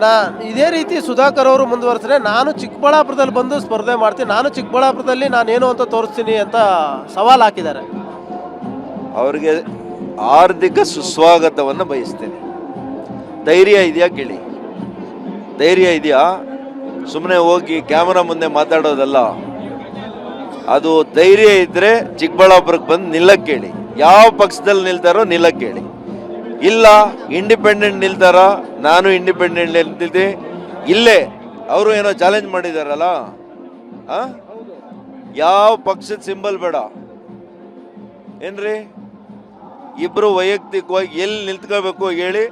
ನಾ ಇದೇ ರೀತಿ ಸುಧಾಕರ್ ಅವರು ಮುಂದುವರೆಸಿದ್ರೆ ನಾನು ಚಿಕ್ಕಬಳ್ಳಾಪುರದಲ್ಲಿ ಬಂದು ಸ್ಪರ್ಧೆ ಮಾಡ್ತೀನಿ, ನಾನು ಚಿಕ್ಕಬಳ್ಳಾಪುರದಲ್ಲಿ ನಾನೇನು ಅಂತ ತೋರಿಸ್ತೀನಿ ಅಂತ ಸವಾಲು ಹಾಕಿದ್ದಾರೆ. ಅವ್ರಿಗೆ ಹಾರ್ದಿಕ ಸುಸ್ವಾಗತವನ್ನು ಬಯಸ್ತೇನೆ. ಧೈರ್ಯ ಇದೆಯಾ ಕೇಳಿ, ಧೈರ್ಯ ಇದೆಯಾ? ಸುಮ್ಮನೆ ಹೋಗಿ ಕ್ಯಾಮರಾ ಮುಂದೆ ಮಾತಾಡೋದಲ್ಲ, ಅದು ಧೈರ್ಯ ಇದ್ದರೆ ಚಿಕ್ಕಬಳ್ಳಾಪುರಕ್ಕೆ ಬಂದು ನಿಲ್ಲಕ್ಕೆ ಕೇಳಿ. ಯಾವ ಪಕ್ಷದಲ್ಲಿ ನಿಲ್ತಾರೋ ನಿಲ್ಲಕ್ಕೆ ಕೇಳಿ. ಇಲ್ಲ ಇಂಡಿಪೆಂಡೆಂಟ್ ನಿಲ್ತಾರ, ನಾನು ಇಂಡಿಪೆಂಡೆಂಟ್ ನಿಲ್ತಿದ್ದೆ. ಇಲ್ಲೇ ಅವರು ಏನೋ ಚಾಲೆಂಜ್ ಮಾಡಿದಾರಲ್ಲ, ಯಾವ ಪಕ್ಷದ ಸಿಂಬಲ್ ಬೇಡ ಏನ್ರಿ, ಇಬ್ರು ವೈಯಕ್ತಿಕವಾಗಿ ಎಲ್ಲಿ ನಿಂತ್ಕೋಬೇಕು ಹೇಳಿ,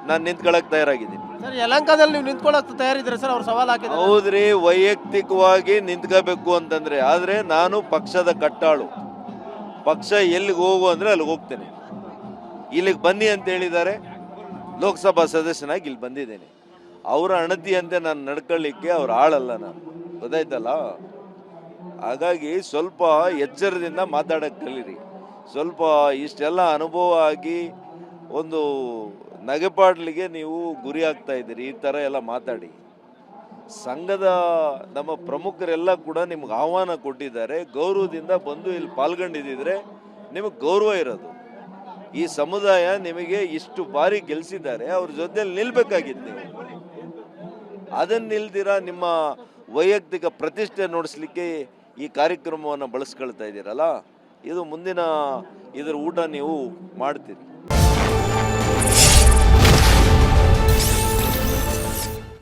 ನಾನು ನಿಂತ್ಕೊಳಕ್ ತಯಾರಾಗಿದ್ದೀನಿ. ಸರ್ ಯಲಹಂಕದಲ್ಲಿ ನೀವು ನಿಂತ್ಕೊಳ್ಳೋಕೆ ತಯಾರಿದ್ರೆ ಸರ್, ಅವ್ರು ಸವಾಲು ಹಾಕಿದ್ದಾರೆ. ಹೌದ್ರಿ, ವೈಯಕ್ತಿಕವಾಗಿ ನಿಂತ್ಕೋಬೇಕು ಅಂತಂದ್ರೆ, ಆದ್ರೆ ನಾನು ಪಕ್ಷದ ಕಟ್ಟಾಳು. ಪಕ್ಷ ಎಲ್ಲಿಗೆ ಹೋಗು ಅಂದ್ರೆ ಅಲ್ಲಿಗೆ ಹೋಗ್ತೇನೆ. ಇಲ್ಲಿಗೆ ಬನ್ನಿ ಅಂತ ಹೇಳಿದ್ದಾರೆ, ಲೋಕಸಭಾ ಸದಸ್ಯನಾಗಿ ಇಲ್ಲಿ ಬಂದಿದ್ದೇನೆ. ಅವರ ಅಣತಿಯಂತೆ ನಾನು ನಡ್ಕೊಳ್ಳಿಕ್ಕೆ ಅವ್ರ ಆಳಲ್ಲ ನಾನು, ಗೊತ್ತಾಯ್ತಲ್ಲ. ಹಾಗಾಗಿ ಸ್ವಲ್ಪ ಎಚ್ಚರದಿಂದ ಮಾತಾಡಕ್ಕೆ ಕಲೀರಿ. ಸ್ವಲ್ಪ ಇಷ್ಟೆಲ್ಲ ಅನುಭವ ಆಗಿ ಒಂದು ನಗೆಪಾಡ್ಲಿಗೆ ನೀವು ಗುರಿ ಆಗ್ತಾ ಇದ್ದೀರಿ. ಈ ಥರ ಎಲ್ಲ ಮಾತಾಡಿ. ಸಂಘದ ನಮ್ಮ ಪ್ರಮುಖರೆಲ್ಲ ಕೂಡ ನಿಮ್ಗೆ ಆಹ್ವಾನ ಕೊಟ್ಟಿದ್ದಾರೆ. ಗೌರವದಿಂದ ಬಂದು ಇಲ್ಲಿ ಪಾಲ್ಗೊಂಡಿದ್ದರೆ ನಿಮಗೆ ಗೌರವ ಇರೋದು. ಈ ಸಮುದಾಯ ನಿಮಗೆ ಇಷ್ಟು ಬಾರಿ ಗೆಲ್ಲಿಸಿದ್ದಾರೆ, ಅವ್ರ ಜೊತೆಯಲ್ಲಿ ನಿಲ್ಬೇಕಾಗಿತ್ತು ನೀವು. ಅದನ್ನು ನಿಲ್ದಿರ ನಿಮ್ಮ ವೈಯಕ್ತಿಕ ಪ್ರತಿಷ್ಠೆ ನೋಡಿಸ್ಲಿಕ್ಕೆ ಈ ಕಾರ್ಯಕ್ರಮವನ್ನು ಬಳಸ್ಕೊಳ್ತಾ ಇದ್ದೀರಲ್ಲ, ಇದು ಮುಂದಿನ ಇದರ ಊಟ ನೀವು ಮಾಡ್ತೀರಿ.